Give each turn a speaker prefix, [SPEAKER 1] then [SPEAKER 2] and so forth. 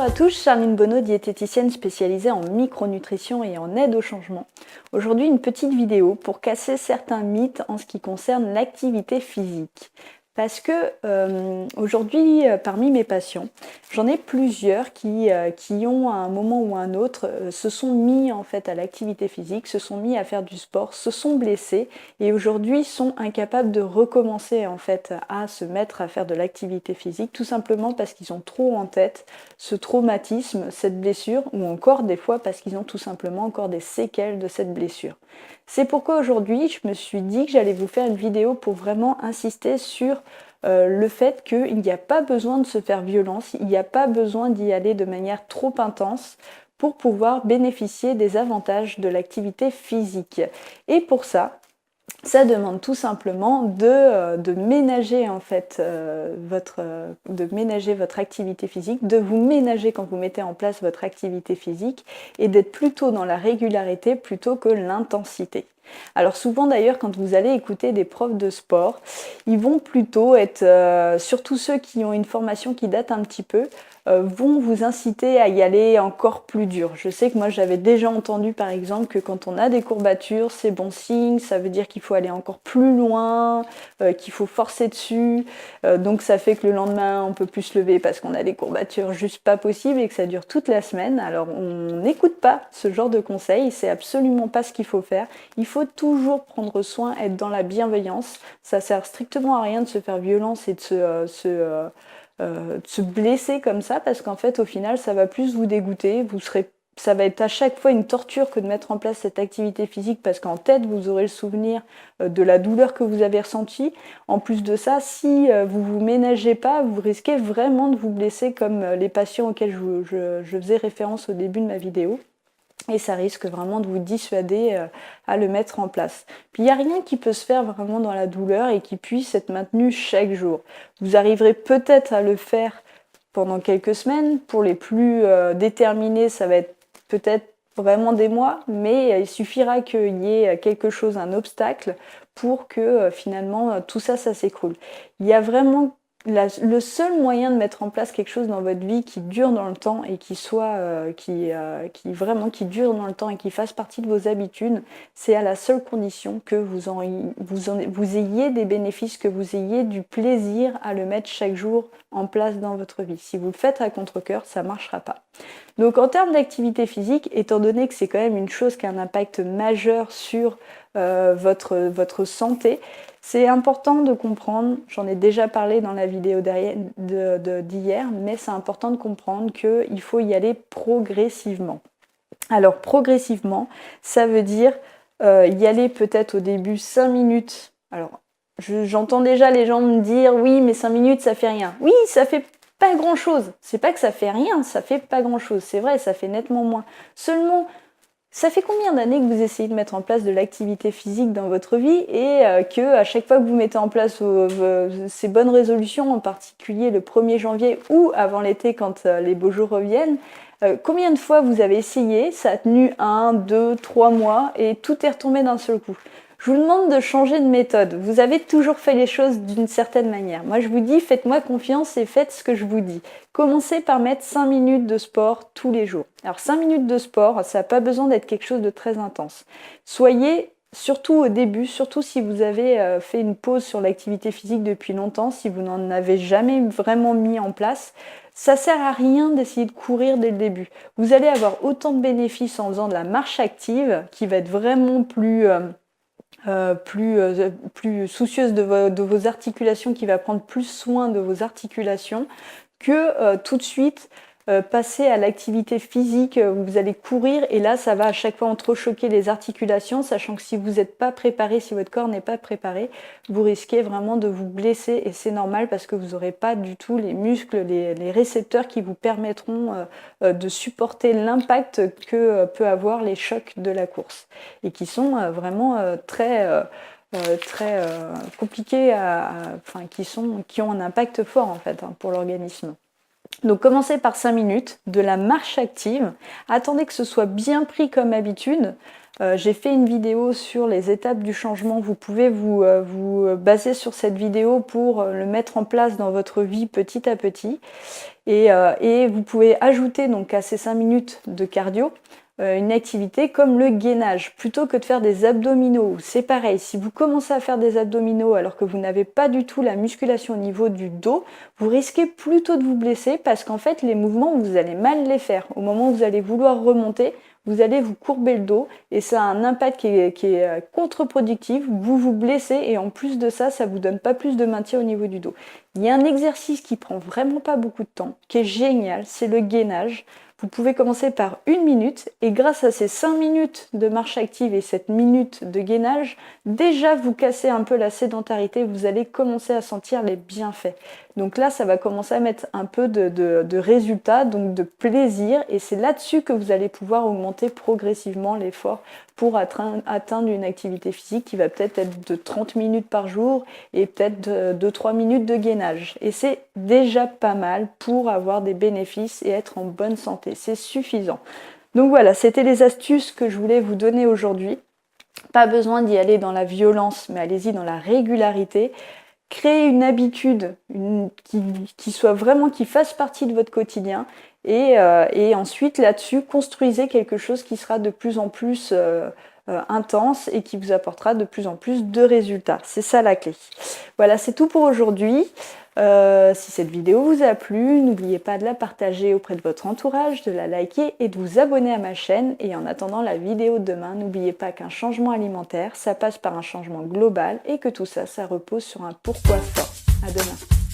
[SPEAKER 1] Bonjour à tous, Charline Bonneau, diététicienne spécialisée en micronutrition et en aide au changement. Aujourd'hui, une petite vidéo pour casser certains mythes en ce qui concerne l'activité physique. Parce que aujourd'hui, parmi mes patients, j'en ai plusieurs qui ont à un moment ou à un autre se sont mis en fait à l'activité physique, se sont mis à faire du sport, se sont blessés et aujourd'hui sont incapables de recommencer en fait à se mettre à faire de l'activité physique, tout simplement parce qu'ils ont trop en tête ce traumatisme, cette blessure, ou encore des fois parce qu'ils ont tout simplement encore des séquelles de cette blessure. C'est pourquoi aujourd'hui, je me suis dit que j'allais vous faire une vidéo pour vraiment insister sur le fait qu'il n'y a pas besoin de se faire violence, il n'y a pas besoin d'y aller de manière trop intense pour pouvoir bénéficier des avantages de l'activité physique. Et pour ça demande tout simplement de ménager en fait votre activité physique, de vous ménager quand vous mettez en place votre activité physique et d'être plutôt dans la régularité plutôt que l'intensité. Alors souvent d'ailleurs quand vous allez écouter des profs de sport, ils vont plutôt être, surtout ceux qui ont une formation qui date un petit peu, vont vous inciter à y aller encore plus dur. Je sais que moi j'avais déjà entendu par exemple que quand on a des courbatures, c'est bon signe, ça veut dire qu'il faut aller encore plus loin, qu'il faut forcer dessus, donc ça fait que le lendemain on peut plus se lever parce qu'on a des courbatures juste pas possible et que ça dure toute la semaine. Alors on n'écoute pas ce genre de conseils, c'est absolument pas ce qu'il faut faire. Il faut toujours prendre soin, être dans la bienveillance. Ça sert strictement à rien de se faire violence et de se blesser comme ça parce qu'en fait au final ça va plus vous dégoûter, ça va être à chaque fois une torture que de mettre en place cette activité physique parce qu'en tête vous aurez le souvenir de la douleur que vous avez ressentie. En plus de ça, si vous vous ménagez pas, vous risquez vraiment de vous blesser comme les patients auxquels je faisais référence au début de ma vidéo. Et ça risque vraiment de vous dissuader à le mettre en place. Puis il n'y a rien qui peut se faire vraiment dans la douleur et qui puisse être maintenu chaque jour. Vous arriverez peut-être à le faire pendant quelques semaines. Pour les plus déterminés, ça va être peut-être vraiment des mois, mais il suffira qu'il y ait quelque chose, un obstacle, pour que finalement tout ça s'écroule. Il y a vraiment le seul moyen de mettre en place quelque chose dans votre vie qui dure dans le temps et qui soit qui dure dans le temps et qui fasse partie de vos habitudes, c'est à la seule condition que vous ayez des bénéfices, que vous ayez du plaisir à le mettre chaque jour en place dans votre vie. Si vous le faites à contre-cœur, ça ne marchera pas. Donc en termes d'activité physique, étant donné que c'est quand même une chose qui a un impact majeur sur votre santé, c'est important de comprendre, j'en ai déjà parlé dans la vidéo d'hier, mais c'est important de comprendre qu'il faut y aller progressivement. Alors progressivement, ça veut dire y aller peut-être au début 5 minutes. Alors j'entends déjà les gens me dire oui mais 5 minutes ça fait rien. Oui ça fait pas grand chose, c'est pas que ça fait rien, ça fait pas grand chose, c'est vrai ça fait nettement moins. Seulement ça fait combien d'années que vous essayez de mettre en place de l'activité physique dans votre vie et que à chaque fois que vous mettez en place ces bonnes résolutions, en particulier le 1er janvier ou avant l'été quand les beaux jours reviennent, combien de fois vous avez essayé, ça a tenu 1, 2, 3 mois et tout est retombé d'un seul coup. Je vous demande de changer de méthode. Vous avez toujours fait les choses d'une certaine manière. Moi, je vous dis, faites-moi confiance et faites ce que je vous dis. Commencez par mettre 5 minutes de sport tous les jours. Alors 5 minutes de sport, ça n'a pas besoin d'être quelque chose de très intense. Soyez, surtout au début, surtout si vous avez fait une pause sur l'activité physique depuis longtemps, si vous n'en avez jamais vraiment mis en place, ça sert à rien d'essayer de courir dès le début. Vous allez avoir autant de bénéfices en faisant de la marche active, qui va être vraiment plus soucieuse de vos articulations, qui va prendre plus soin de vos articulations, que tout de suite passer à l'activité physique où vous allez courir et là ça va à chaque fois entrechoquer les articulations, sachant que si vous n'êtes pas préparé, si votre corps n'est pas préparé, vous risquez vraiment de vous blesser et c'est normal parce que vous n'aurez pas du tout les muscles, les récepteurs qui vous permettront de supporter l'impact que peut avoir les chocs de la course et qui sont vraiment très compliqués, qui ont un impact fort en fait pour l'organisme. Donc commencez par 5 minutes de la marche active. Attendez que ce soit bien pris comme habitude. J'ai fait une vidéo sur les étapes du changement. Vous pouvez vous baser sur cette vidéo pour le mettre en place dans votre vie petit à petit. Et vous pouvez ajouter donc à ces 5 minutes de cardio une activité comme le gainage. Plutôt que de faire des abdominaux, c'est pareil, si vous commencez à faire des abdominaux alors que vous n'avez pas du tout la musculation au niveau du dos, vous risquez plutôt de vous blesser parce qu'en fait les mouvements, vous allez mal les faire. Au moment où vous allez vouloir remonter, vous allez vous courber le dos et ça a un impact qui est contre-productif, vous vous blessez et en plus de ça, ça vous donne pas plus de maintien au niveau du dos. Il y a un exercice qui prend vraiment pas beaucoup de temps, qui est génial, c'est le gainage. Vous pouvez commencer par 1 minute et grâce à ces 5 minutes de marche active et cette minute de gainage, déjà vous cassez un peu la sédentarité, vous allez commencer à sentir les bienfaits. Donc là, ça va commencer à mettre un peu de résultats, donc de plaisir, et c'est là-dessus que vous allez pouvoir augmenter progressivement l'effort pour atteindre une activité physique qui va peut-être être de 30 minutes par jour et peut-être de 3 minutes de gainage. Et c'est déjà pas mal pour avoir des bénéfices et être en bonne santé. C'est suffisant. Donc voilà, c'était les astuces que je voulais vous donner aujourd'hui. Pas besoin d'y aller dans la violence, mais allez-y dans la régularité. Créez une habitude qui soit vraiment, qui fasse partie de votre quotidien et ensuite là-dessus, construisez quelque chose qui sera de plus en plus intense et qui vous apportera de plus en plus de résultats. C'est ça la clé. Voilà, c'est tout pour aujourd'hui. Si cette vidéo vous a plu, n'oubliez pas de la partager auprès de votre entourage, de la liker et de vous abonner à ma chaîne. Et en attendant la vidéo de demain, n'oubliez pas qu'un changement alimentaire, ça passe par un changement global et que tout ça, ça repose sur un pourquoi fort. À demain.